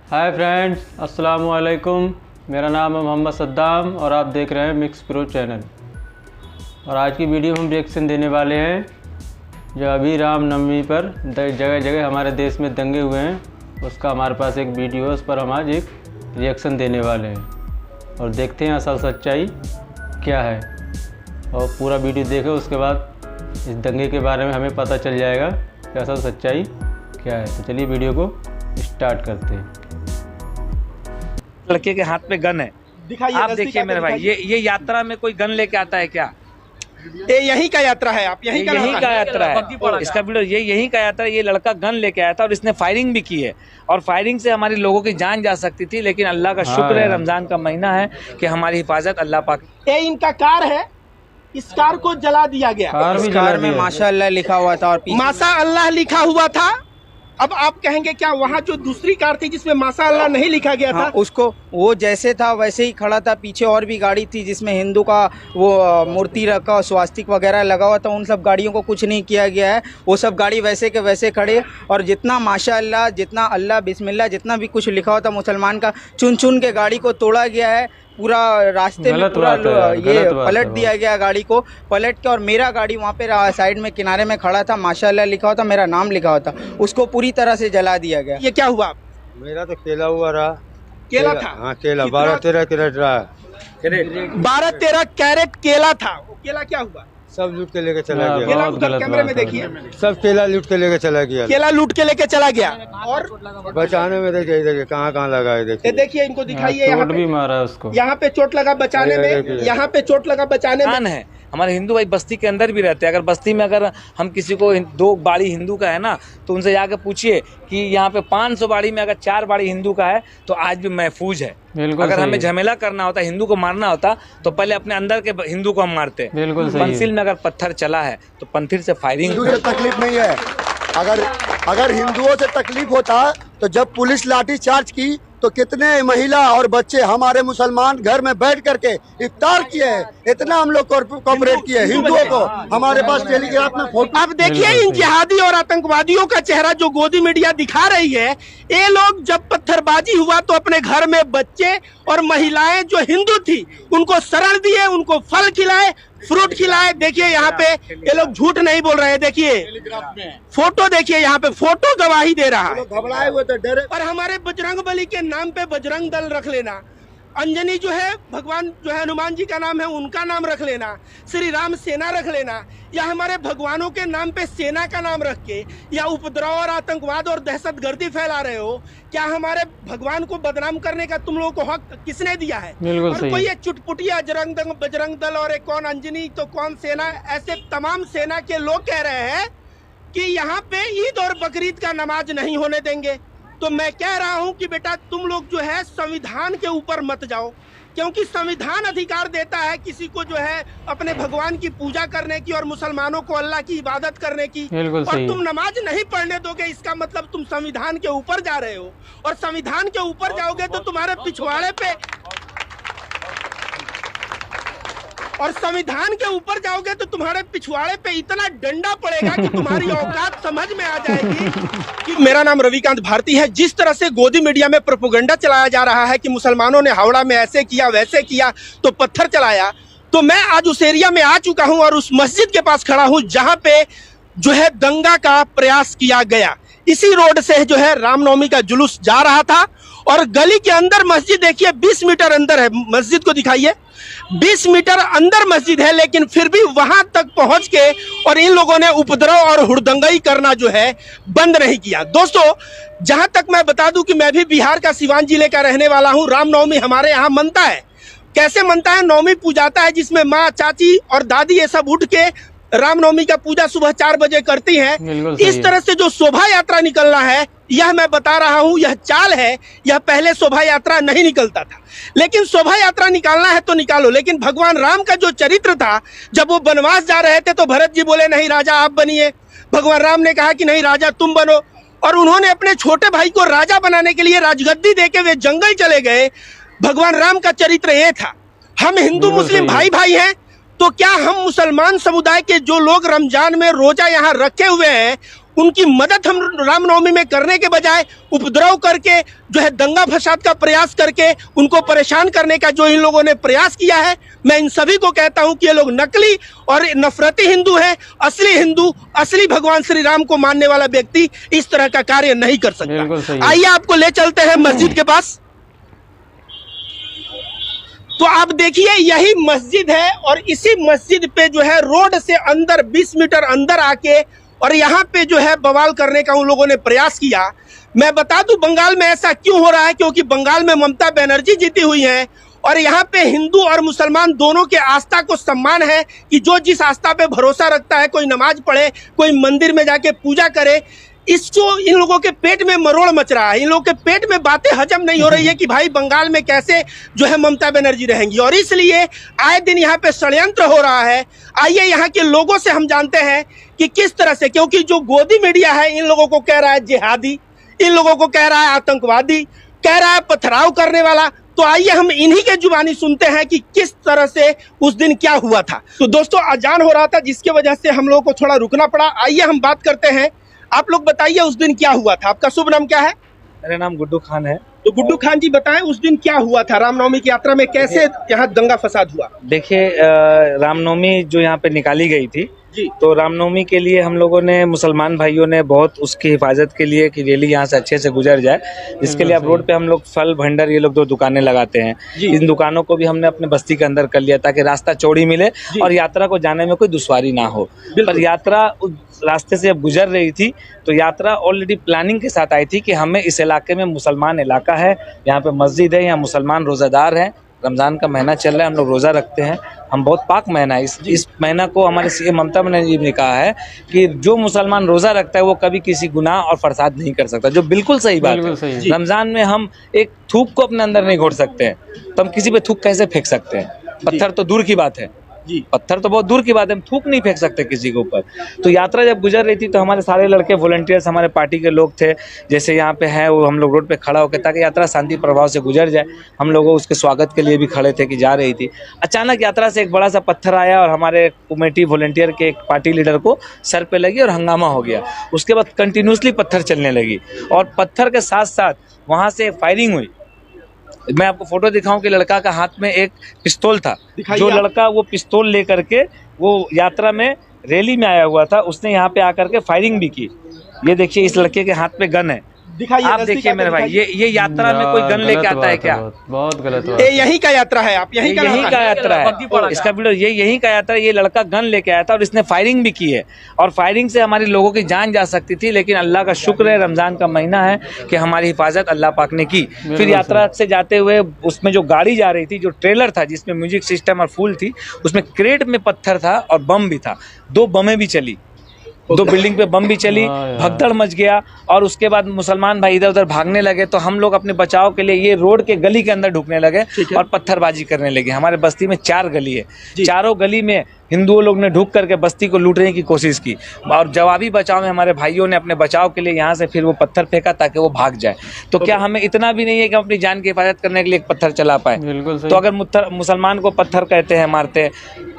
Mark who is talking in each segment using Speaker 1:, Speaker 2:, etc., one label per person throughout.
Speaker 1: Hi friends, अस्सलाम वालेकुम। मेरा नाम है मोहम्मद सद्दाम और आप देख रहे हैं मिक्स प्रो चैनल। और आज की वीडियो हम रिएक्शन देने वाले हैं जो अभी रामनवमी पर जगह जगह हमारे देश में दंगे हुए हैं, उसका हमारे पास एक वीडियो है, उस पर हम आज एक रिएक्शन देने वाले हैं और देखते हैं असल सच्चाई क्या है। और पूरा वीडियो देखें, उसके बाद इस दंगे के बारे में हमें पता चल जाएगा कि असल सच्चाई क्या है। तो चलिए वीडियो को स्टार्ट करते हैं।
Speaker 2: लड़के के हाथ में गन है, आप देखिए मेरे भाई, ये यात्रा में कोई गन लेके आता है क्या?
Speaker 3: ये यहीं का यात्रा है, आप यहीं
Speaker 2: का यात्रा है, इसका वीडियो ये यहीं का यात्रा है। ये लड़का गन लेके आया था और इसने फायरिंग भी की है और फायरिंग से हमारे लोगों की जान जा सकती थी, लेकिन अल्लाह का शुक्र है, रमजान का महीना है कि हमारी हिफाजत अल्लाह पाक।
Speaker 3: ये इनका कार है, इस कार को जला दिया गया।
Speaker 4: कार में माशाअल्लाह लिखा हुआ था और
Speaker 3: माशा अल्लाह लिखा हुआ था। अब आप कहेंगे क्या वहाँ जो दूसरी कार थी जिसमें माशा अल्लाह नहीं लिखा गया था?
Speaker 4: उसको वो जैसे था वैसे ही खड़ा था। पीछे और भी गाड़ी थी जिसमें हिंदू का वो मूर्ति रखा, स्वास्तिक वगैरह लगा हुआ था। उन सब गाड़ियों को कुछ नहीं किया गया है, वो सब गाड़ी वैसे के वैसे खड़े। और जितना माशाअल्लाह, जितना अल्लाह बिस्मिल्लाह, जितना भी कुछ लिखा हुआ था मुसलमान का, चुन चुन के गाड़ी को तोड़ा गया है। पूरा रास्ते में पूरा ये पलट दिया गया, गाड़ी को पलट के। और मेरा गाड़ी वहाँ पे साइड में किनारे में खड़ा था, माशाअल्लाह लिखा हुआ था, मेरा नाम लिखा हुआ था, उसको पूरी तरह से जला दिया गया।
Speaker 3: ये क्या हुआ?
Speaker 5: मेरा तो केला हुआ रहा।
Speaker 3: केला था?
Speaker 5: हाँ, केला 12-13 कैरेट रहा।
Speaker 3: 12-13 कैरेट केला था। वो केला क्या हुआ?
Speaker 5: सब लूट के लेके चला गया।
Speaker 3: केला उधर कैमरे में देखिए,
Speaker 5: सब केला लूट के लेके चला गया।
Speaker 3: केला लूट के लेके चला गया। और
Speaker 5: बचाने में देखिए कहाँ लगा है, देखिए।
Speaker 3: देखिए इनको दिखाइए, यहाँ
Speaker 1: भी मारा उसको,
Speaker 3: यहाँ पे चोट लगा बचाने में, यहाँ पे चोट लगा बचाने में
Speaker 2: है। हमारे हिंदू भाई बस्ती के अंदर भी रहते हैं। अगर बस्ती में अगर हम किसी को 2 बाड़ी हिंदू का है ना, तो उनसे जाकर पूछिए कि यहाँ पे 500 बाड़ी में अगर 4 बाड़ी हिंदू का है तो आज भी महफूज है। अगर हमें झमेला करना होता, हिंदू को मारना होता, तो पहले अपने अंदर के हिंदू को हम मारते। पंसिल में अगर पत्थर चला है तो पंथिर से फायरिंग।
Speaker 6: हिंदू से तकलीफ नहीं है। अगर हिंदुओं से तकलीफ होता तो जब पुलिस लाठी चार्ज की तो कितने महिला और बच्चे हमारे मुसलमान घर में बैठ करके इफ्तार किए हैं। इतना हम लोग कोऑपरेट किए हिंदुओं को। हमारे पास टेलीग्राफ में फोटो।
Speaker 3: अब देखिए इन जिहादी और आतंकवादियों का चेहरा जो गोदी मीडिया दिखा रही है। ये लोग जब पत्थरबाजी हुआ तो अपने घर में बच्चे और महिलाएं जो हिंदू थी उनको शरण दिए, उनको फल खिलाए, फ्रूट खिलाए। देखिए यहाँ पे ये लोग झूठ नहीं बोल रहे हैं। देखिए फोटो, देखिए यहाँ पे फोटो गवाही दे रहा है।
Speaker 6: घबराए हुए थे, डरे।
Speaker 3: और हमारे बजरंग बली के नाम पे बजरंग दल रख लेना, अंजनी जो है भगवान जो है हनुमान जी का नाम है उनका नाम रख लेना, श्री राम सेना रख लेना, या हमारे भगवानों के नाम पे सेना का नाम रख के या उपद्रव और आतंकवाद और दहशतगर्दी फैला रहे हो। क्या हमारे भगवान को बदनाम करने का तुम लोगों को हक किसने दिया है? और कोई ये चुटपुटिया बजरंग दल और एक कौन अंजनी तो कौन सेना, ऐसे तमाम सेना के लोग कह रहे हैं कि यहाँ पे ईद और बकरीद का नमाज नहीं होने देंगे। तो मैं कह रहा हूं कि बेटा तुम लोग जो है संविधान के ऊपर मत जाओ, क्योंकि संविधान अधिकार देता है किसी को जो है अपने भगवान की पूजा करने की और मुसलमानों को अल्लाह की इबादत करने की। और तुम नमाज नहीं पढ़ने दोगे, इसका मतलब तुम संविधान के ऊपर जा रहे हो। और संविधान के ऊपर जाओगे तो तुम्हारे पिछवाड़े पे, और संविधान के ऊपर जाओगे तो तुम्हारे पिछवाड़े पे इतना डंडा पड़ेगा कि तुम्हारी औकात समझ में आ जाएगी कि मेरा नाम रविकांत भारती है। जिस तरह से गोदी मीडिया में प्रोपेगेंडा चलाया जा रहा है कि मुसलमानों ने हावड़ा में ऐसे किया वैसे किया तो पत्थर चलाया, तो मैं आज उस एरिया में आ चुका हूं और उस मस्जिद के पास खड़ा हूं जहां पे जो है दंगा का प्रयास किया गया। इसी रोड से जो है रामनवमी का जुलूस जा रहा था और गली के अंदर मस्जिद देखिए 20 मीटर अंदर है। मस्जिद को दिखाइए, 20 मीटर अंदर मस्जिद है, लेकिन फिर भी वहां तक पहुंच के और इन लोगों ने उपद्रव और हुड़दंगई करना जो है बंद नहीं किया। दोस्तों, जहां तक मैं बता दूं कि मैं भी बिहार का सिवान जिले का रहने वाला हूं। रामनवमी हमारे यहाँ मनता है। कैसे मनता है? नवमी पूजाता है जिसमें माँ, चाची और दादी ये सब उठ के रामनवमी का पूजा सुबह 4 बजे करती हैं। इस तरह से जो शोभा यात्रा निकलना है, यह मैं बता रहा हूं, यह चाल है। यह पहले शोभा यात्रा नहीं निकलता था, लेकिन शोभा यात्रा निकालना है तो निकालो। लेकिन भगवान राम का जो चरित्र था, जब वो वनवास जा रहे थे तो भरत जी बोले नहीं राजा आप बनिए। भगवान राम ने कहा कि नहीं राजा तुम बनो, और उन्होंने अपने छोटे भाई को राजा बनाने के लिए राजगद्दी देके वे जंगल चले गए। भगवान राम का चरित्र ये था। हम हिंदू मुस्लिम भाई भाई हैं, तो क्या हम मुसलमान समुदाय के जो लोग रमजान में रोजा यहाँ रखे हुए हैं उनकी मदद हम रामनवमी में करने के बजाय उपद्रव करके जो है दंगा फसाद का प्रयास करके उनको परेशान करने का जो इन लोगों ने प्रयास किया है, मैं इन सभी को कहता हूं कि ये लोग नकली और नफरती हिंदू है। असली हिंदू, असली भगवान श्री राम को मानने वाला व्यक्ति इस तरह का कार्य नहीं कर सकता। आइए आपको ले चलते हैं मस्जिद के पास। तो आप देखिए यही मस्जिद है और इसी मस्जिद पे जो है रोड से अंदर 20 मीटर अंदर आके और यहाँ पे जो है बवाल करने का उन लोगों ने प्रयास किया। मैं बता दूं बंगाल में ऐसा क्यों हो रहा है, क्योंकि बंगाल में ममता बनर्जी जीती हुई हैं और यहाँ पे हिंदू और मुसलमान दोनों के आस्था को सम्मान है कि जो जिस आस्था पे भरोसा रखता है, कोई नमाज पढ़े, कोई मंदिर में जाके पूजा करे। इसको इन लोगों के पेट में मरोड़ मच रहा है, इन लोगों के पेट में बातें हजम नहीं हो रही है कि भाई बंगाल में कैसे जो है ममता बनर्जी रहेंगी, और इसलिए आए दिन यहाँ पे षड्यंत्र हो रहा है। आइए यहाँ के लोगों से हम जानते हैं कि किस तरह से, क्योंकि जो गोदी मीडिया है इन लोगों को कह रहा है जिहादी, इन लोगों को कह रहा है आतंकवादी, कह रहा है पथराव करने वाला। तो आइए हम इन्हीं के जुबानी सुनते हैं कि किस तरह से उस दिन क्या हुआ था। तो दोस्तों अजान हो रहा था जिसकी वजह से हम लोगों को थोड़ा रुकना पड़ा। आइए हम बात करते हैं। आप लोग बताइए उस दिन क्या हुआ था। आपका शुभ नाम क्या है?
Speaker 2: मेरा नाम गुड्डू खान है।
Speaker 3: तो गुड्डू खान जी बताएं उस दिन क्या हुआ था, रामनवमी की यात्रा में कैसे यहाँ दंगा फसाद हुआ?
Speaker 2: देखिए रामनवमी जो यहाँ पे निकाली गई थी
Speaker 3: जी,
Speaker 2: तो रामनवमी के लिए हम लोगों ने, मुसलमान भाइयों ने बहुत उसकी हिफाजत के लिए कि रैली यहाँ से अच्छे से गुजर जाए, जिसके लिए अब रोड पे हम लोग फल भंडार ये लोग 2 दुकानें लगाते हैं। इन दुकानों को भी हमने अपने बस्ती के अंदर कर लिया ताकि रास्ता चौड़ी मिले और यात्रा को जाने में कोई दुश्वारी ना हो। पर यात्रा उस रास्ते से अब गुजर रही थी तो यात्रा ऑलरेडी प्लानिंग के साथ आई थी कि हमें इस इलाके में मुसलमान इलाका है, यहाँ पे मस्जिद है, यहाँ मुसलमान रोज़ादार हैं, रमज़ान का महीना चल रहा है, हम लोग रोज़ा रखते हैं, हम बहुत पाक महीना है। इस महीना को हमारे सीएम ममता बनर्जी ने कहा है कि जो मुसलमान रोज़ा रखता है वो कभी किसी गुनाह और फसाद नहीं कर सकता, जो बिल्कुल सही बात है। रमज़ान में हम एक थूक को अपने अंदर नहीं घोट सकते हैं, तो हम किसी पे थूक कैसे फेंक सकते हैं? पत्थर तो दूर की बात है, पत्थर तो बहुत दूर की बात है, हम थूक नहीं फेंक सकते किसी के ऊपर। तो यात्रा जब गुजर रही थी तो हमारे सारे लड़के वॉलंटियर्स, हमारे पार्टी के लोग थे, जैसे यहाँ पे हैं, वो हम लोग रोड पे खड़ा होकर ताकि यात्रा शांति प्रभाव से गुजर जाए, हम लोग उसके स्वागत के लिए भी खड़े थे कि जा रही थी। अचानक यात्रा से एक बड़ा सा पत्थर आया और हमारे कमेटी वॉलंटियर के एक पार्टी लीडर को सर पे लगी और हंगामा हो गया। उसके बाद कंटिन्यूसली पत्थर चलने लगी और पत्थर के साथ साथ वहाँ से फायरिंग हुई। मैं आपको फोटो दिखाऊं कि लड़का का हाथ में एक पिस्तौल था, जो लड़का वो पिस्तौल लेकर के वो यात्रा में रैली में आया हुआ था, उसने यहाँ पे आकर के फायरिंग भी की। ये देखिए इस लड़के के हाथ में गन है, आप देखिए मेरे भाई, ये यात्रा में कोई गन लेके आता है क्या?
Speaker 1: बहुत गलत बात।
Speaker 3: ये यहीं का यात्रा है, आप यहीं
Speaker 2: का यात्रा है, इसका वीडियो ये यहीं का यात्रा है। ये लड़का गन लेके आया था और इसने फायरिंग भी की है और फायरिंग से हमारे लोगों की जान जा सकती थी, लेकिन अल्लाह का शुक्र है, रमजान का महीना है कि हमारी हिफाजत अल्लाह पाक ने की। फिर यात्रा से जाते हुए उसमें जो गाड़ी जा रही थी, जो ट्रेलर था जिसमें म्यूजिक सिस्टम और फूल थी, उसमें क्रेट में पत्थर था और बम भी था। 2 बमें भी चली, 2 बिल्डिंग पे बम भी चली, भगदड़ मच गया और उसके बाद मुसलमान भाई इधर उधर भागने लगे। तो हम लोग अपने बचाव के लिए ये रोड के गली के अंदर ढुकने लगे और पत्थरबाजी करने लगे। हमारे बस्ती में 4 गली है, चारों गली में हिंदुओं लोग ने ढुक करके बस्ती को लूटने की कोशिश की और जवाबी बचाव में हमारे भाइयों ने अपने बचाव के लिए यहाँ से फिर वो पत्थर फेंका ताकि वो भाग जाए। तो क्या हमें इतना भी नहीं है कि हम अपनी जान की हिफाजत करने के लिए एक पत्थर चला पाए? तो अगर मुसलमान को पत्थर कहते हैं, मारते हैं,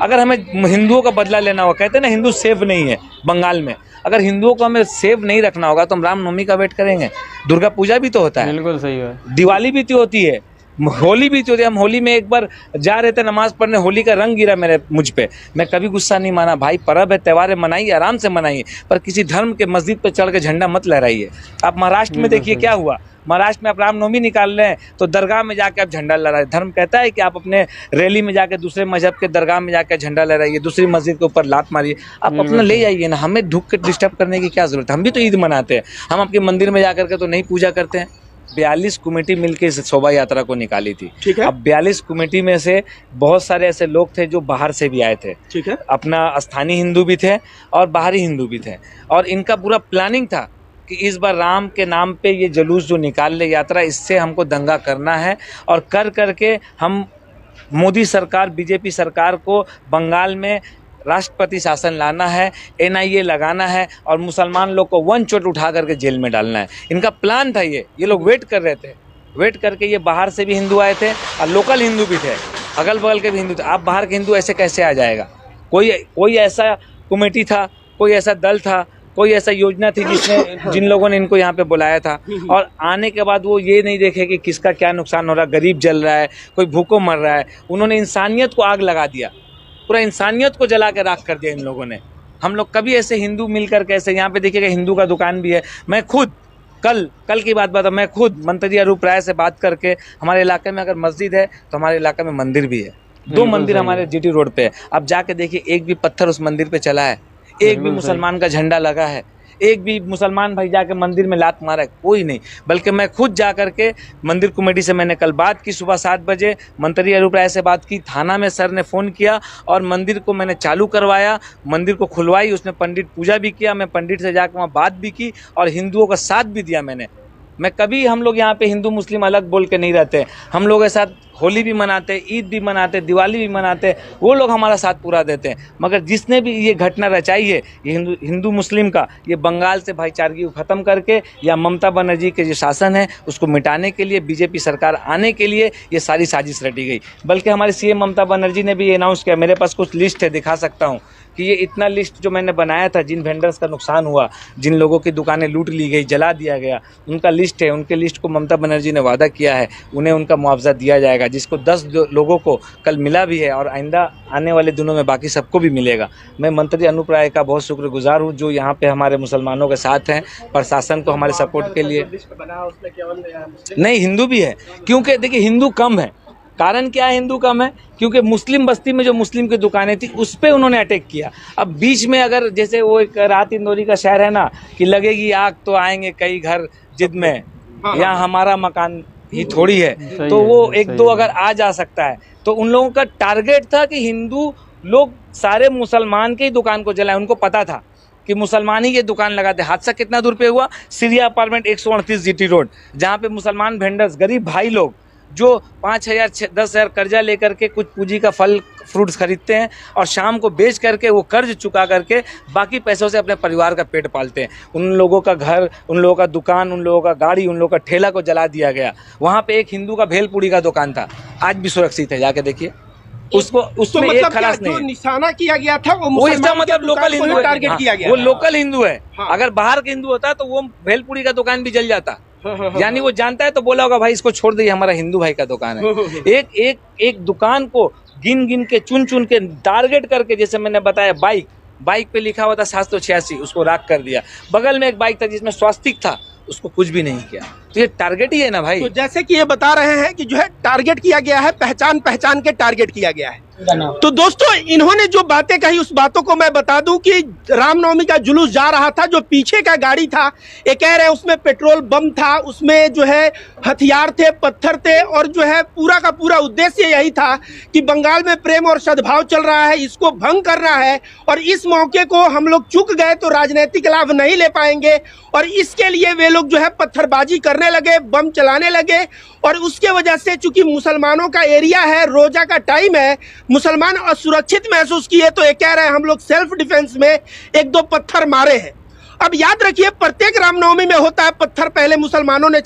Speaker 2: अगर हमें हिंदुओं का बदला लेना होगा, कहते हैं ना हिंदू सेफ नहीं है बंगाल में, अगर हिंदुओं को हमें सेफ नहीं रखना होगा तो हम रामनवमी का वेट करेंगे? दुर्गा पूजा भी तो होता है,
Speaker 1: बिल्कुल सही है,
Speaker 2: दिवाली भी तो होती है, होली भी तो होती है। हम होली में एक बार जा रहे थे नमाज पढ़ने, होली का रंग गिरा मुझ पे, मैं कभी गुस्सा नहीं माना। भाई पर्व है, त्यौहार है, मनाइए, आराम से मनाइए, पर किसी धर्म के मस्जिद पे चढ़ के झंडा मत लहराइए। आप महाराष्ट्र में देखिए क्या हुआ, महाराष्ट्र में आप रामनवमी निकाल रहे हैं तो दरगाह में जाके आप झंडा लहराए। धर्म कहता है कि आप अपने रैली में जाके दूसरे मजहब के दरगाह में जाकर झंडा लहराइए, दूसरी मस्जिद के ऊपर लात मारिए, आप अपना ले जाइए ना, हमें ढुक के डिस्टर्ब करने की क्या जरूरत है? हम भी तो ईद मनाते हैं, हम आपके मंदिर में जाकर के तो नहीं पूजा करते हैं। 42 कमेटी मिलकर इस शोभा यात्रा को निकाली थी, ठीक है। अब 42 कमेटी में से बहुत सारे ऐसे लोग थे जो बाहर से भी आए थे, ठीक है, अपना स्थानीय हिंदू भी थे और बाहरी हिंदू भी थे, और इनका पूरा प्लानिंग था कि इस बार राम के नाम पे ये जुलूस जो निकाल ले यात्रा, इससे हमको दंगा करना है और कर करके हम मोदी सरकार, बीजेपी सरकार को बंगाल में राष्ट्रपति शासन लाना है, NIA लगाना है और मुसलमान लोग को वन चोट उठा करके जेल में डालना है। इनका प्लान था ये लोग वेट कर रहे थे, वेट करके ये बाहर से भी हिंदू आए थे और लोकल हिंदू भी थे, अगल बगल के भी हिंदू थे। आप बाहर के हिंदू ऐसे कैसे आ जाएगा? कोई ऐसा कमेटी था, कोई ऐसा दल था, कोई ऐसा योजना थी जिसने जिन लोगों ने इनको यहाँ पे बुलाया था, और आने के बाद वो ये नहीं देखे कि किसका क्या नुकसान हो रहा है, गरीब जल रहा है, कोई भूखों मर रहा है। उन्होंने इंसानियत को आग लगा दिया, पूरा इंसानियत को जला के राख कर दिया इन लोगों ने। हम लोग कभी ऐसे हिंदू मिलकर कैसे, यहाँ पे देखिएगा हिंदू का दुकान भी है। मैं खुद कल की बात बता, मैं खुद मंत्री अरूप राय से बात करके, हमारे इलाके में अगर मस्जिद है तो हमारे इलाके में मंदिर भी है, 2 मंदिर हमारे जीटी रोड पे है। अब जाके देखिए, एक भी पत्थर उस मंदिर पे चला है, एक भी मुसलमान का झंडा लगा है, एक भी मुसलमान भाई जाके मंदिर में लात मारा है, कोई नहीं। बल्कि मैं खुद जा करके मंदिर कमेटी से मैंने कल बात की, सुबह 7 बजे मंत्री अरूप राय से बात की, थाना में सर ने फ़ोन किया और मंदिर को मैंने चालू करवाया, मंदिर को खुलवाई, उसमें पंडित पूजा भी किया, मैं पंडित से जाकर वहाँ बात भी की और हिंदुओं का साथ भी दिया मैंने। मैं कभी, हम लोग यहाँ पे हिंदू मुस्लिम अलग बोल के नहीं रहते, हम लोग के साथ होली भी मनाते, ईद भी मनाते, दिवाली भी मनाते, वो लोग हमारा साथ पूरा देते हैं। मगर जिसने भी ये घटना रचाई है, ये हिंदू मुस्लिम का, ये बंगाल से भाईचारगी को ख़त्म करके या ममता बनर्जी के जो शासन है उसको मिटाने के लिए, बीजेपी सरकार आने के लिए ये सारी साजिश रटी गई। बल्कि हमारे सीएम ममता बनर्जी ने भी अनाउंस किया, मेरे पास कुछ लिस्ट है, दिखा सकता हूँ कि ये इतना लिस्ट जो मैंने बनाया था, जिन वेंडर्स का नुकसान हुआ, जिन लोगों की दुकानें लूट ली गई, जला दिया गया, उनका लिस्ट है। उनके लिस्ट को ममता बनर्जी ने वादा किया है, उन्हें उनका मुआवजा दिया जाएगा, जिसको 10 लोगों को कल मिला भी है और आइंदा आने वाले दिनों में बाकी सबको भी मिलेगा। मैं मंत्री अनूप राय का बहुत शुक्रगुजार हूँ जो यहाँ पे हमारे मुसलमानों के साथ हैं, प्रशासन को हमारे सपोर्ट के लिए। नहीं, हिंदू भी है, क्योंकि देखिए हिंदू कम है। कारण क्या है हिंदू कम है? क्योंकि मुस्लिम बस्ती में जो मुस्लिम की दुकानें थी उस पर उन्होंने अटैक किया। अब बीच में अगर जैसे वो एक रात इंदौरी का शहर है ना कि लगेगी आग तो आएंगे कई घर जिद में, यहाँ हमारा मकान ही थोड़ी है, तो वो 1-2 अगर आ जा सकता है। तो उन लोगों का टारगेट था कि हिंदू लोग सारे मुसलमान की दुकान को जलाएं। उनको पता था कि मुसलमान ही ये दुकान लगाते। हादसा कितना दूर पे हुआ? सीरिया अपार्टमेंट 138 जीटी रोड, जहाँ पे मुसलमान वेंडर्स, गरीब भाई लोग जो 5,000 10,000 कर्जा लेकर के कुछ पूंजी का फल फ्रूट्स खरीदते हैं और शाम को बेच करके वो कर्ज चुका करके बाकी पैसों से अपने परिवार का पेट पालते हैं। उन लोगों का घर, उन लोगों का दुकान, उन लोगों का गाड़ी, उन लोगों का ठेला को जला दिया गया। वहाँ पे एक हिंदू का भेलपूरी का दुकान था, आज भी सुरक्षित है, जाके देखिए। उसको उसमें एक खलास नहीं,
Speaker 3: निशाना किया गया था
Speaker 2: वो इसका मतलब लोकल हिंदू है,
Speaker 3: टारगेट किया गया,
Speaker 2: वो लोकल हिंदू है। अगर बाहर के हिंदू होता तो वो भेलपूरी का दुकान भी जल जाता। यानी वो जानता है तो बोला होगा भाई इसको छोड़ दे, हमारा हिंदू भाई का दुकान है। एक दुकान को गिन के चुन के टारगेट करके, जैसे मैंने बताया, बाइक पे लिखा हुआ था 786, उसको राख कर दिया। बगल में एक बाइक था जिसमें स्वास्तिक था, उसको कुछ भी नहीं किया। तो ये टारगेट ही है ना भाई।
Speaker 3: तो जैसे कि ये बता रहे हैं कि जो है टारगेट किया गया है, पहचान के टारगेट किया गया है। तो दोस्तों, इन्होंने जो बातें कही उस बातों को मैं बता दूं कि रामनवमी का जुलूस जा रहा था, जो पीछे का गाड़ी था, ये कह रहे हैं उसमें पेट्रोल बम था, उसमें जो है हथियार थे, पत्थर थे, और जो है पूरा का पूरा उद्देश्य यही था कि बंगाल में प्रेम और सद्भाव चल रहा है, इसको भंग करना है। और इस मौके को हम लोग चूक गए तो राजनीतिक लाभ नहीं ले पाएंगे, और इसके लिए वे लोग जो है पत्थरबाजी करने लगे, बम चलाने लगे। और उसके वजह से चूंकि मुसलमानों का एरिया है, रोजा का टाइम है, मुसलमान असुरक्षित महसूस किए, तो ये कह रहे हैं हम लोग सेल्फ डिफेंस में 1-2 पत्थर मारे हैं। अब याद रखिए, प्रत्येक रामनवमी में होता है पत्थर पहले मुसलमानों ने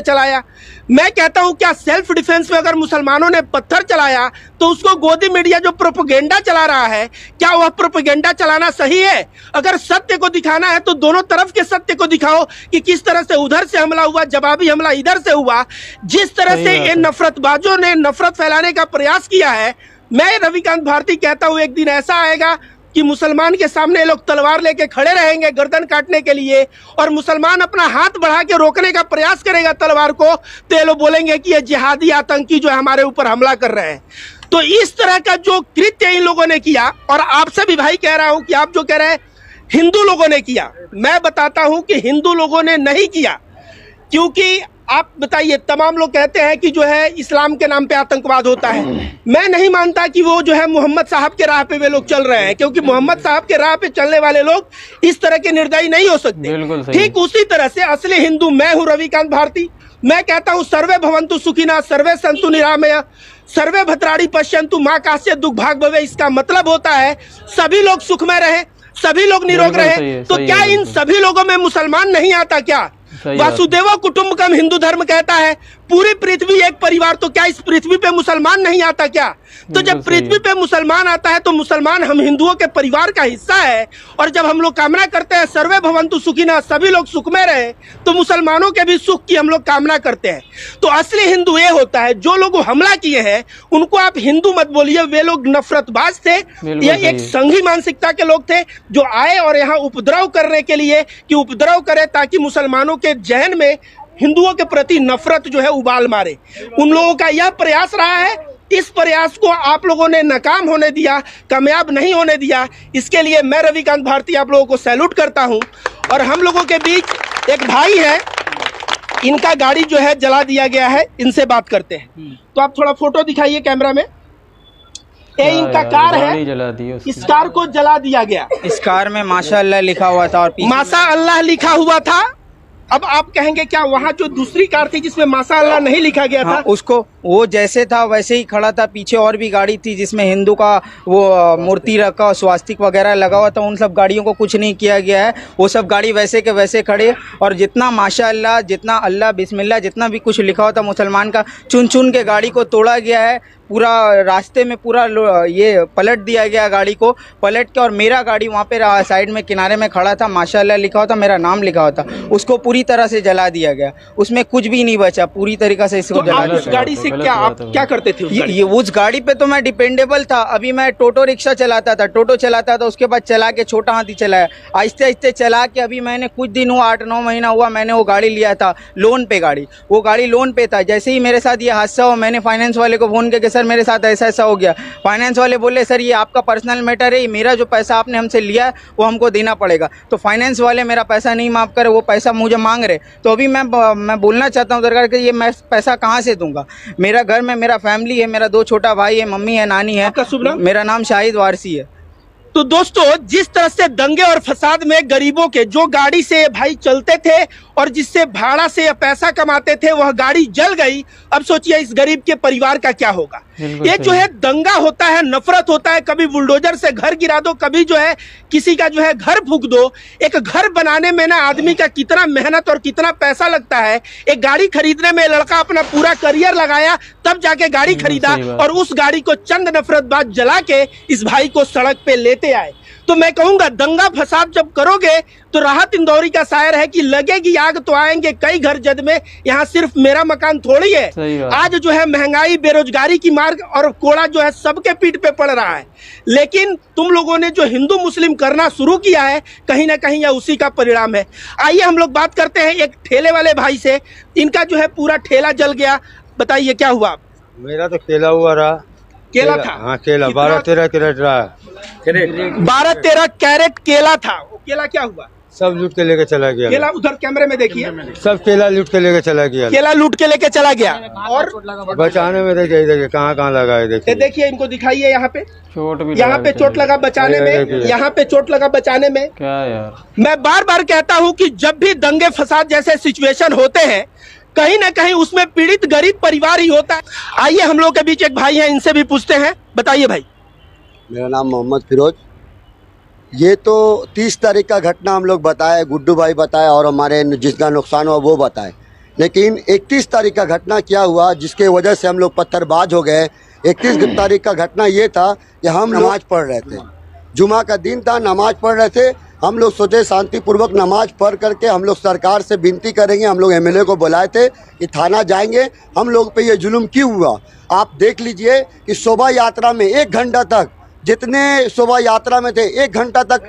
Speaker 3: चलाया। मैं कहता हूं क्या सेल्फ डिफेंस में अगर मुसलमानों ने पत्थर चलाया तो उसको गोदी मीडिया जो प्रोपेगेंडा चला रहा है, क्या वह प्रोपेगेंडा चलाना सही है? अगर सत्य को दिखाना है तो दोनों तरफ के सत्य को दिखाओ कि किस तरह से उधर से हमला हुआ, जवाबी हमला इधर से हुआ। जिस तरह से इन नफरतबाजों ने नफरत फैलाने का प्रयास किया है, मैं रविकांत भारती कहता हूं एक दिन ऐसा आएगा कि मुसलमान के सामने लोग तलवार लेके खड़े रहेंगे गर्दन काटने के लिए, और मुसलमान अपना हाथ बढ़ा के रोकने का प्रयास करेगा तलवार को, तो ये लोग बोलेंगे कि ये जिहादी आतंकी जो है हमारे ऊपर हमला कर रहे हैं। तो इस तरह का जो कृत्य इन लोगों ने किया, और आपसे भी भाई कह रहा हूं कि आप जो कह रहे हैं हिंदू लोगों ने किया, मैं बताता हूं कि हिंदू लोगों ने नहीं किया। क्योंकि आप बताइए, तमाम लोग कहते हैं कि जो है इस्लाम के नाम पे आतंकवाद होता है। मैं नहीं मानता कि वो जो है मोहम्मद साहब के राह पे वे लोग चल रहे हैं, क्योंकि मोहम्मद साहब के राह पे चलने वाले लोग इस तरह के निर्दयी नहीं हो सकते। ठीक उसी तरह से असली हिंदू मैं हूँ रविकांत भारती। मैं कहता हूँ सर्वे भवन्तु सुखिनः, सर्वे सन्तु निरामया, सर्वे भद्राणि पश्यन्तु माँ कास्य दुर्भाग्य भवे। इसका मतलब होता है सभी लोग सुखमय रहे, सभी लोग निरोग रहे। तो क्या इन सभी लोगों में मुसलमान नहीं आता क्या? वासुदेव कुटुंबकम हिंदू धर्म कहता है, पूरी पृथ्वी एक परिवार, तो क्या इस पृथ्वी पे मुसलमान नहीं आता क्या? तो जब पृथ्वी पे मुसलमान आता है तो मुसलमान हम हिंदुओं के परिवार का हिस्सा है। और जब हम लोग कामना करते हैं सर्वे भवन्तु सुखिनः, सभी लोग सुख में रहे, तो मुसलमानों के भी सुख की हम लोग कामना करते हैं। तो असली हिंदू ये होता है, जो लोग हमला किए हैं उनको आप हिंदू मत बोलिए, वे लोग नफरतबाज थे, ये एक संघी मानसिकता के लोग थे जो आए और यहाँ उपद्रव करने के लिए, कि उपद्रव करे ताकि मुसलमानों के जहन में हिंदुओं के प्रति नफरत जो है उबाल मारे। उन लोगों का यह प्रयास रहा है, इस प्रयास को आप लोगों ने नाकाम होने दिया, कामयाब नहीं होने दिया। इसके लिए मैं रविकांत भारती आप लोगों को सैल्यूट करता हूं। और हम लोगों के बीच एक भाई है, इनका गाड़ी जो है जला दिया गया है, इनसे बात करते हैं। तो आप थोड़ा फोटो दिखाइए कैमरा में। ये इनका कार है,
Speaker 1: जला दी
Speaker 3: इस कार को जला दिया गया।
Speaker 4: इस कार में माशाअल्लाह लिखा हुआ था और
Speaker 3: माशा अल्लाह लिखा हुआ था। अब आप कहेंगे क्या वहाँ जो दूसरी कार थी जिसमें माशा अल्लाह नहीं लिखा गया था?
Speaker 4: उसको वो जैसे था वैसे ही खड़ा था। पीछे और भी गाड़ी थी जिसमें हिंदू का वो मूर्ति रखा, स्वास्तिक वगैरह लगा हुआ था। उन सब गाड़ियों को कुछ नहीं किया गया है, वो सब गाड़ी वैसे के वैसे खड़े। और जितना माशाअल्लाह, जितना अल्लाह बिस्मिल्लाह, जितना भी कुछ लिखा हुआ था मुसलमान का, चुन चुन के गाड़ी को तोड़ा गया है। पूरा रास्ते में पूरा ये पलट दिया गया गाड़ी को, पलट के। और मेरा गाड़ी वहाँ पे साइड में किनारे में खड़ा था, माशाअल्लाह लिखा हुआ था, मेरा नाम लिखा हुआ था, उसको पूरी तरह से जला दिया गया। उसमें कुछ भी नहीं बचा, पूरी तरीके से इसको जला दिया।
Speaker 3: उस गाड़ी से क्या आप क्या करते थे?
Speaker 4: ये उस गाड़ी पे तो मैं डिपेंडेबल था। अभी मैं टोटो रिक्शा चलाता था, टोटो चलाता था, उसके बाद चला के छोटा हाथी चलाया, आहिस्ते आहिस्ते चला के। अभी मैंने कुछ दिन हुआ, 8-9 महीना हुआ, मैंने वो गाड़ी लिया था लोन पे गाड़ी। वो गाड़ी लोन पे था। जैसे ही मेरे साथ ये हादसा हुआ, मैंने फाइनेंस वाले को फोन करके, सर मेरे साथ ऐसा ऐसा हो गया। फाइनेंस वाले बोले सर ये आपका पर्सनल मैटर है, मेरा जो पैसा आपने हमसे लिया है वो हमको देना पड़ेगा। तो फाइनेंस वाले मेरा पैसा नहीं माफ करे, वो पैसा मुझे मांग रहे। तो अभी मैं बोलना चाहता हूँ सरकार कि ये मैं पैसा कहाँ से दूंगा? मेरा घर में मेरा फैमिली है, मेरा 2 छोटा भाई है, मम्मी है, नानी है।
Speaker 3: आपका शुभ नाम?
Speaker 4: मेरा नाम शाहिद वारसी है।
Speaker 3: तो दोस्तों, जिस तरह से दंगे और फसाद में गरीबों के जो गाड़ी से भाई चलते थे और जिससे भाड़ा से पैसा कमाते थे, वह गाड़ी जल गई। अब सोचिए इस गरीब के परिवार का क्या होगा। ये जो है दंगा होता है, नफरत होता है। कभी बुलडोजर से घर गिरा दो, कभी जो है किसी का जो है घर फूंक दो। एक घर बनाने में ना आदमी का कितना मेहनत और कितना पैसा लगता है। एक गाड़ी खरीदने में लड़का अपना पूरा करियर लगाया, तब जाके गाड़ी खरीदा, और उस गाड़ी को चंद नफरतबाज जला के इस भाई को सड़क पे लेते आए। तो मैं कहूंगा दंगा फसाद जब करोगे तो राहत इंदौरी का शायर है कि लगेगी आग तो आएंगे कई घर जद में, यहाँ सिर्फ मेरा मकान थोड़ी है। आज जो है महंगाई, बेरोजगारी की मार्ग और कोड़ा जो है सबके पीठ पे पड़ रहा है। लेकिन तुम लोगों ने जो हिंदू मुस्लिम करना शुरू किया है, कहीं ना कहीं यह उसी का परिणाम है। आइए हम लोग बात करते हैं एक ठेले वाले भाई से। इनका जो है पूरा ठेला जल गया, बताइए क्या हुआ?
Speaker 5: मेरा तो केला हुआ रहा।
Speaker 3: केला था?
Speaker 5: हाँ केला 12-13 कैरेट रहा।
Speaker 3: 12-13 कैरेट केला था। वो केला क्या हुआ?
Speaker 5: सब लूट के लेके चला गया।
Speaker 3: केला उधर कैमरे में देखिए,
Speaker 5: सब केला लूट के लेके चला गया।
Speaker 3: केला लूट के लेके चला गया। और
Speaker 5: बचाने में देखिए कहाँ लगा है। देखिए
Speaker 3: देखिए इनको दिखाइए, यहाँ पे
Speaker 1: चोट भी,
Speaker 3: यहाँ पे चोट लगा बचाने में, यहाँ पे चोट लगा बचाने में।
Speaker 1: क्या यार,
Speaker 3: मैं बार बार कहता हूँ कि जब भी दंगे फसाद जैसे सिचुएशन होते हैं, कहीं ना कहीं उसमें पीड़ित गरीब परिवार ही होता है। आइए हम लोग के बीच एक भाई हैं, इनसे भी पूछते हैं। बताइए भाई।
Speaker 6: मेरा नाम मोहम्मद फिरोज। ये तो 30 तारीख का घटना हम लोग बताए, गुड्डू भाई बताए और हमारे जिसका नुकसान हुआ वो बताए। लेकिन 31 तारीख का घटना क्या हुआ जिसके वजह से हम लोग पत्थरबाज हो गए? 31 तारीख का घटना ये था कि हम नमाज पढ़ रहे थे, जुमा का दिन था, नमाज पढ़ रहे थे। हम लोग सोचे शांतिपूर्वक नमाज पढ़ करके हम लोग सरकार से विनती करेंगे। हम लोग एमएलए को बुलाए थे कि थाना जाएंगे, हम लोग पे ये जुल्म क्यों हुआ। आप देख लीजिए कि शोभा यात्रा में 1 घंटा तक, जितने शोभा यात्रा में थे 1 घंटा तक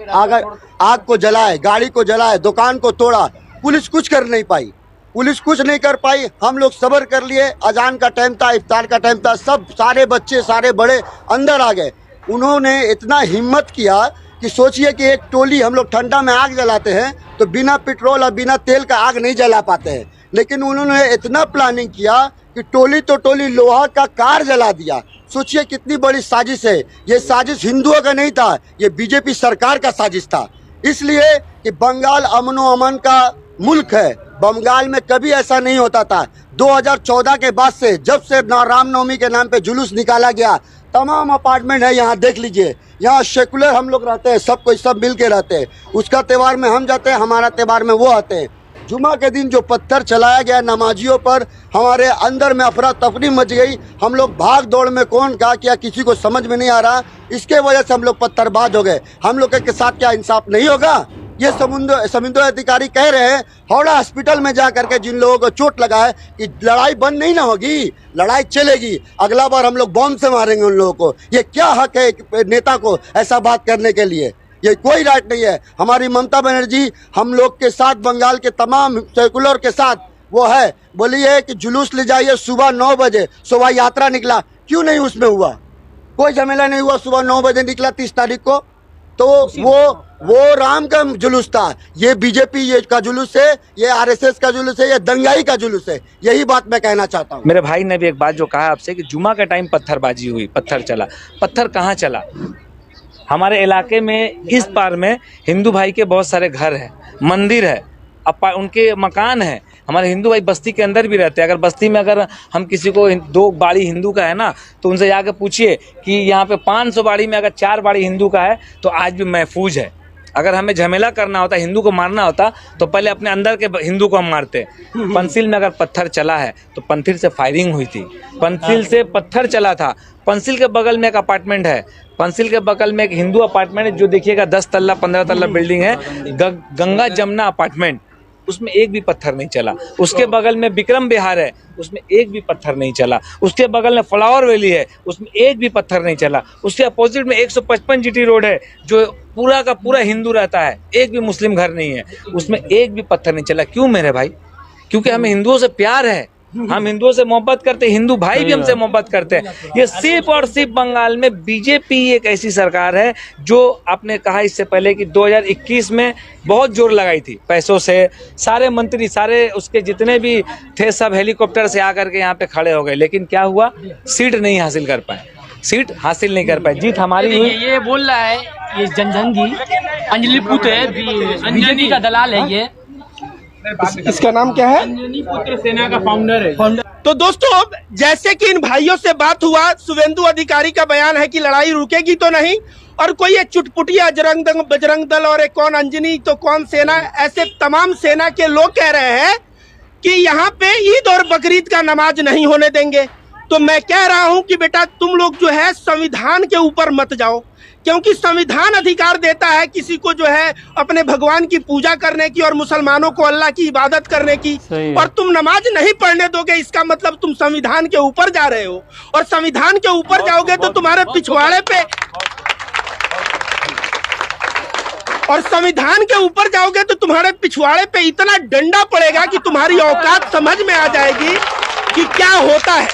Speaker 6: आग को जलाए, गाड़ी को जलाए, दुकान को तोड़ा। पुलिस कुछ कर नहीं पाई, पुलिस कुछ नहीं कर पाई। हम लोग सब्र कर लिए। अजान का टाइम था, इफ्तार का टाइम था, सब सारे बच्चे सारे बड़े अंदर आ गए। उन्होंने इतना हिम्मत किया कि सोचिए कि एक टोली, हम लोग ठंडा में आग जलाते हैं तो बिना पेट्रोल और बिना तेल का आग नहीं जला पाते हैं, लेकिन उन्होंने इतना प्लानिंग किया कि टोली तो टोली लोहा का कार जला दिया। सोचिए कितनी बड़ी साजिश है। ये साजिश हिंदुओं का नहीं था, ये बीजेपी सरकार का साजिश था। इसलिए कि बंगाल अमन का मुल्क है, बंगाल में कभी ऐसा नहीं होता था। 2014 के बाद से, जब से रामनवमी के नाम पे जुलूस निकाला गया, तमाम अपार्टमेंट है यहाँ देख लीजिए। यहाँ सेकुलर हम लोग रहते हैं, सब कोई सब मिल के रहते हैं। उसका त्यौहार में हम जाते हैं, हमारा त्यौहार में वो आते हैं। जुमा के दिन जो पत्थर चलाया गया नमाजियों पर, हमारे अंदर में अफरा तफरी मच गई। हम लोग भाग दौड़ में कौन क्या किया किसी को समझ में नहीं आ रहा। इसके वजह से हम लोग पत्थरबाज हो गए। हम लोग के साथ क्या इंसाफ नहीं होगा? ये समुद्र अधिकारी कह रहे हैं हावड़ा हॉस्पिटल में जा करके जिन लोगों को चोट लगा है कि लड़ाई बंद नहीं ना होगी, लड़ाई चलेगी, अगला बार हम लोग बॉम्ब से मारेंगे उन लोगों को। ये क्या हक है एक नेता को ऐसा बात करने के लिए? ये कोई राइट नहीं है। हमारी ममता बनर्जी हम लोग के साथ, बंगाल के तमाम सेकुलर के साथ वो है, बोली है कि जुलूस ले जाइए सुबह 9 बजे। शोभा यात्रा निकला, क्यों नहीं उसमें हुआ? कोई झमेला नहीं हुआ। सुबह 9 बजे निकला 30 तारीख को, तो वो राम का जुलूस था। ये बीजेपी ये का जुलूस है, ये आरएसएस का जुलूस है, ये दंगाई का जुलूस है। यही बात मैं कहना चाहता हूँ।
Speaker 2: मेरे भाई ने भी एक बात जो कहा आपसे कि जुमा के टाइम पत्थरबाजी हुई, पत्थर चला। पत्थर कहाँ चला? हमारे इलाके में इस पार में हिंदू भाई के बहुत सारे घर हैं, मंदिर है, उनके मकान है। हमारे हिंदू भाई बस्ती के अंदर भी रहते हैं। अगर बस्ती में अगर हम किसी को 2 बाड़ी हिंदू का है ना, तो उनसे जाकर पूछिए कि यहाँ पे 500 बाड़ी में अगर 4 बाड़ी हिंदू का है तो आज भी महफूज है। अगर हमें झमेला करना होता, हिंदू को मारना होता, तो पहले अपने अंदर के हिंदू को हम मारते। पंसिल में अगर पत्थर चला है तो पंसिल से फायरिंग हुई थी, पंसिल से पत्थर चला था। पंसिल के बगल में एक अपार्टमेंट है, पंसिल के बगल में एक हिंदू अपार्टमेंट है जो देखिएगा 10 तल्ला 15 तल्ला बिल्डिंग है, गंगा जमुना अपार्टमेंट, उसमें एक भी पत्थर नहीं चला। उसके बगल में विक्रम विहार है, उसमें एक भी पत्थर नहीं चला। उसके बगल में फ्लावर वैली है, उसमें एक भी पत्थर नहीं चला। उसके अपोजिट में 155 जीटी रोड है जो पूरा का पूरा हिंदू रहता है, एक भी मुस्लिम घर नहीं है, उसमें एक भी पत्थर नहीं चला। क्यों मेरे भाई? क्योंकि हमें हिंदुओं से प्यार है, हम हिंदुओं से मोहब्बत करते हैं, हिंदू भाई भी हमसे मोहब्बत करते हैं। ये सिर्फ और सिर्फ बंगाल में बीजेपी एक ऐसी सरकार है जो आपने कहा इससे पहले कि 2021 में बहुत जोर लगाई थी पैसों से। सारे मंत्री, सारे उसके जितने भी थे सब हेलीकॉप्टर से आकर के यहाँ पे खड़े हो गए, लेकिन क्या हुआ? सीट नहीं हासिल कर पाए, सीट हासिल नहीं कर पाए। जीत हमारी हुई।
Speaker 7: ये बोल रहा है ये जनजंगी अंजलि पुत्र है, बीजेपी का दलाल है ये।
Speaker 3: इसका नाम क्या है?
Speaker 7: अंजनी पुत्र सेना का फाउंडर है।
Speaker 3: तो दोस्तों, जैसे कि इन भाइयों से बात हुआ, शुभेंदु अधिकारी का बयान है कि लड़ाई रुकेगी तो नहीं, और कोई ये चुटपुटिया बजरंग दल और एक कौन अंजनी तो कौन सेना, ऐसे तमाम सेना के लोग कह रहे हैं कि यहाँ पे ईद और बकरीद का नमाज नहीं होने देंगे। तो मैं कह रहा हूँ कि बेटा तुम लोग जो है संविधान के ऊपर मत जाओ, क्योंकि संविधान अधिकार देता है किसी को जो है अपने भगवान की पूजा करने की और मुसलमानों को अल्लाह की इबादत करने की, और तुम नमाज नहीं पढ़ने दोगे, इसका मतलब तुम संविधान के ऊपर जा रहे हो। और संविधान के ऊपर जाओगे तो तुम्हारे पिछवाड़े पे, और संविधान के ऊपर जाओगे तो तुम्हारे पिछवाड़े पे इतना डंडा पड़ेगा कि तुम्हारी औकात समझ में आ जाएगी कि क्या होता है।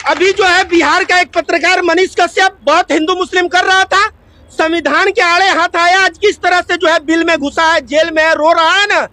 Speaker 3: अभी जो है बिहार का एक पत्रकार मनीष कश्यप बहुत हिंदू मुस्लिम कर रहा था, संविधान के आड़े हाथ आया, आज किस तरह से जो है बिल में घुसा है, जेल में है, रो रहा है ना।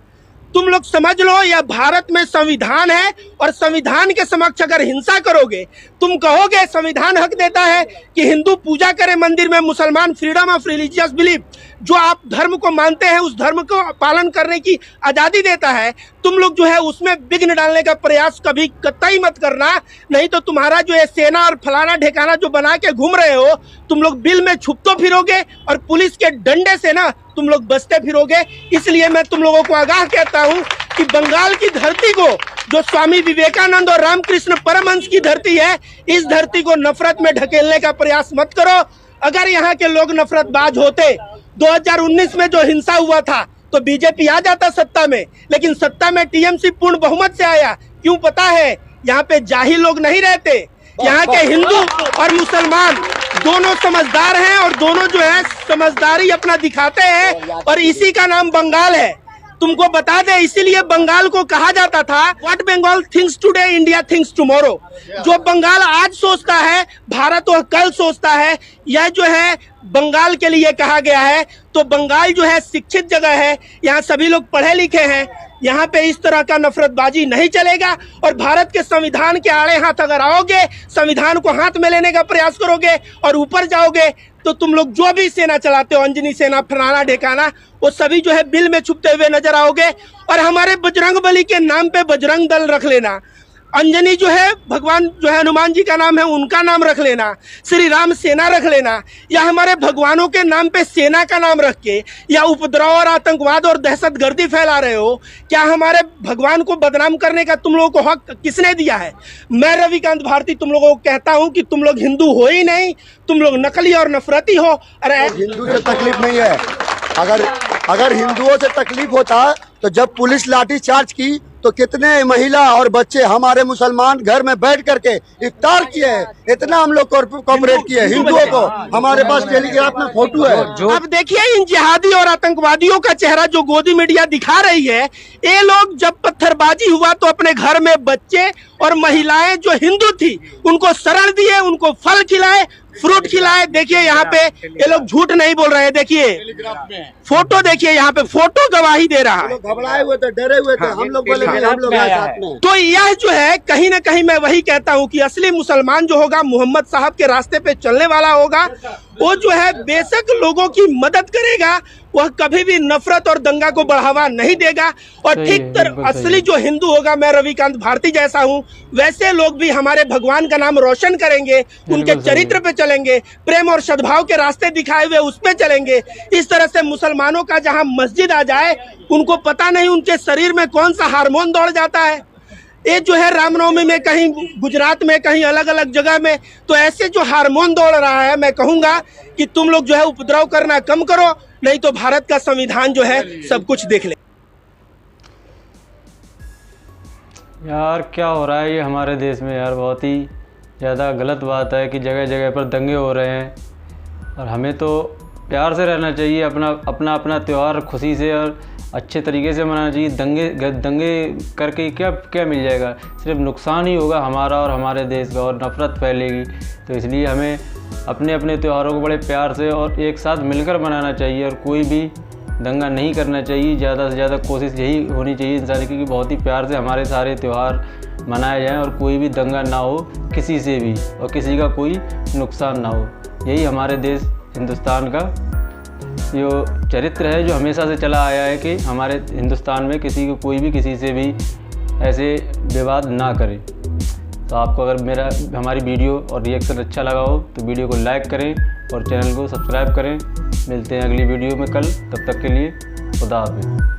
Speaker 3: तुम लोग समझ लो यह भारत में संविधान है, और संविधान के समक्ष अगर हिंसा करोगे, तुम कहोगे संविधान हक देता है कि हिंदू पूजा करे मंदिर में, मुसलमान फ्रीडम ऑफ रिलीजियस बिलीफ, जो आप धर्म को मानते हैं उस धर्म को पालन करने की आज़ादी देता है, तुम लोग जो है उसमें विघ्न डालने का प्रयास कभी कतई मत करना। नहीं तो तुम्हारा जो है सेना और फलाना ठिकाना जो बना के घूम रहे हो, तुम लोग बिल में छुप तो फिरोगे और पुलिस के डंडे से ना तुम लोग बचते फिरोगे। इसलिए मैं तुम लोगों को आगाह कहता हूं कि बंगाल की धरती को, जो स्वामी विवेकानंद और रामकृष्ण परमहंस की धरती है, इस धरती को नफरत में ढकेलने का प्रयास मत करो। अगर यहाँ के लोग नफरतबाज होते, 2019 में जो हिंसा हुआ था तो बीजेपी आ जाता सत्ता में, लेकिन सत्ता में टीएमसी पूर्ण बहुमत से आया। क्यों पता है? यहाँ पे जाहिल लोग नहीं रहते, यहाँ के हिंदू और मुसलमान दोनों समझदार हैं, और दोनों जो है समझदारी अपना दिखाते हैं, और इसी का नाम बंगाल है। तुमको बता दे, इसीलिए बंगाल को कहा जाता था what Bengal thinks today India thinks tomorrow. जो बंगाल आज सोचता है भारत वह कल सोचता है, यह जो है बंगाल के लिए कहा गया है। तो बंगाल जो है शिक्षित जगह है, यहाँ सभी लोग पढ़े लिखे हैं, यहाँ पे इस तरह का नफरतबाजी नहीं चलेगा। और भारत के संविधान के आड़े हाथ अगर आओगे, संविधान को हाथ में लेने का प्रयास करोगे और ऊपर जाओगे, तो तुम लोग जो भी सेना चलाते हो, अंजनी सेना, फलाना ढेकाना, वो सभी जो है बिल में छुपते हुए नजर आओगे। और हमारे बजरंग बली के नाम पे बजरंग दल रख लेना। अंजनी जो है भगवान जो है हनुमान जी का नाम है, उनका नाम रख लेना, श्री राम सेना रख लेना, या हमारे भगवानों के नाम पे सेना का नाम रख के या उपद्रव और आतंकवाद और दहशतगर्दी फैला रहे हो। क्या हमारे भगवान को बदनाम करने का तुम लोगों को हक किसने दिया है? मैं रविकांत भारती तुम लोगों को कहता हूं कि तुम लोग हिंदू हो ही नहीं, तुम लोग नकली और नफरती हो। अरे
Speaker 6: हिंदू से तकलीफ नहीं है। अगर हिंदुओं से तकलीफ होता तो जब पुलिस लाठी चार्ज की तो कितने महिला और बच्चे हमारे मुसलमान घर में बैठ करके इफ्तार किए हैं। इतना हम लोग कोऑपरेट किए हिंदुओं को। हमारे पास टेलीग्राफ में फोटो है।
Speaker 3: अब देखिए इन जिहादी और आतंकवादियों का चेहरा जो गोदी मीडिया दिखा रही है, ये लोग जब पत्थरबाजी हुआ तो अपने घर में बच्चे और महिलाएं जो हिंदू थी उनको शरण दिए, उनको फल खिलाए, फ्रूट खिलाए। देखिए यहाँ पे ये लोग झूठ नहीं बोल रहे हैं। देखिए फोटो, देखिए यहाँ पे फोटो गवाही दे रहा है।
Speaker 6: घबराए हुए थे, डरे हुए थे। हम लोग बोले हम लोग आए साथ में।
Speaker 3: तो यह जो है कहीं ना कहीं मैं वही कहता हूँ कि असली मुसलमान जो होगा मोहम्मद साहब के रास्ते पे चलने वाला होगा। वो जो है बेशक लोगों की मदद करेगा, वह कभी भी नफरत और दंगा को बढ़ावा नहीं देगा। और ठीक असली जो हिंदू होगा, मैं रविकांत भारती जैसा हूँ, वैसे लोग भी हमारे भगवान का नाम रोशन करेंगे, उनके चरित्र पे चलेंगे, प्रेम और सद्भाव के रास्ते दिखाए हुए उस पे चलेंगे। इस तरह से मुसलमानों का जहाँ मस्जिद आ जाए, उनको पता नहीं उनके शरीर में कौन सा हार्मोन दौड़ जाता है। ये जो है रामनवमी में कहीं गुजरात में, कहीं अलग अलग जगह में, तो ऐसे जो हार्मोन दौड़ रहा है, मैं कहूंगा कि तुम लोग जो है उपद्रव करना कम करो, नहीं तो भारत का संविधान जो है सब कुछ देख ले।
Speaker 1: यार क्या हो रहा है ये हमारे देश में यार, बहुत ही ज़्यादा गलत बात है कि जगह जगह पर दंगे हो रहे हैं। और हमें तो प्यार से रहना चाहिए, अपना त्यौहार खुशी से और अच्छे तरीके से मनाना चाहिए। दंगे करके क्या मिल जाएगा? सिर्फ नुकसान ही होगा हमारा और हमारे देश का, और नफ़रत फैलेगी। तो इसलिए हमें अपने त्योहारों को बड़े प्यार से और एक साथ मिलकर मनाना चाहिए, और कोई भी दंगा नहीं करना चाहिए। ज़्यादा से ज़्यादा कोशिश यही होनी चाहिए इंसान की कि बहुत ही प्यार से हमारे सारे त्यौहार मनाए जाएं और कोई भी दंगा ना हो किसी से भी, और किसी का कोई नुकसान ना हो। यही हमारे देश हिंदुस्तान का जो चरित्र है, जो हमेशा से चला आया है कि हमारे हिंदुस्तान में कोई भी किसी से भी ऐसे विवाद ना करे। तो आपको अगर हमारी वीडियो और रिएक्शन अच्छा लगा हो तो वीडियो को लाइक करें और चैनल को सब्सक्राइब करें। मिलते हैं अगली वीडियो में कल, तब तक के लिए खुदा हाफिज़।